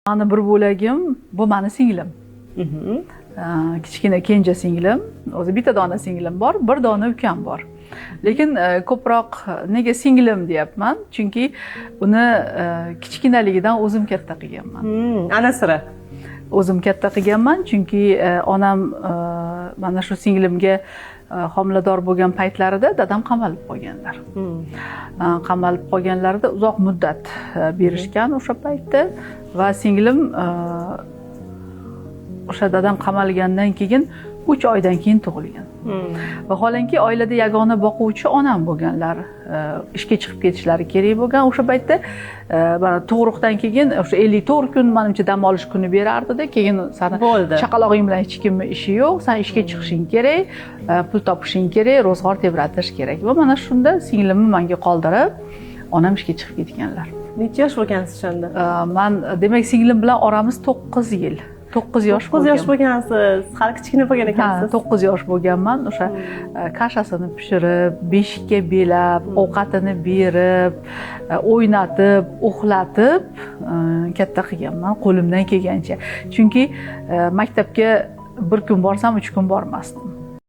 Mani bir bo'lagim bu mani singlim. Kichkina kenja singlim, o'zi bitta dona singlim bor, bir dona ukam bor. Lekin ko'proq nega singlim deyapman? Chunki uni kichkinaligidan o'zim katta qilganman. Ana sira. O'zim katta qilganman, chunki onam mana shu singlimga homilador bo'lgan paytlarida dadam qamalib qolganlar. Qamalib qolganlarida uzoq muddat berishgan o'sha paytda va singlim o'sha dadam qamalgandan keyin 3 oydan keyin tug'ilgan. Vaholanki oilada yagona boquvchi onam bo'lganlar. Ishga chiqib ketishlari kerak bo'lgan. O'sha paytda mana tug'ruqdan keyin o'sha 54 kun menimcha dam olish kuni berardida, keyin sani chaqalog'ing bilan hech kimni ishi yo'q, sen ishga chiqishing kerak, pul topishing kerak, ro'zg'or tebratish kerak. Va mana shunda singlimni menga qoldirib, onam ishga chiqib ketganlar. Necha yosh bo'lgansiz o'shanda? Men demak singlim bilan oramiz 9 yil. 9 yosh bo'lgansiz. Hali kichkina bo'lgan ekansiz. 9 yosh bo'lganman. O'sha kashasini pishirib, beshikka belab, ovqatini berib, o'ynatib, uxlatib katta qilganman qo'limdan kelgancha. Chunki maktabga bir kun borsam 3 kun bormasdim.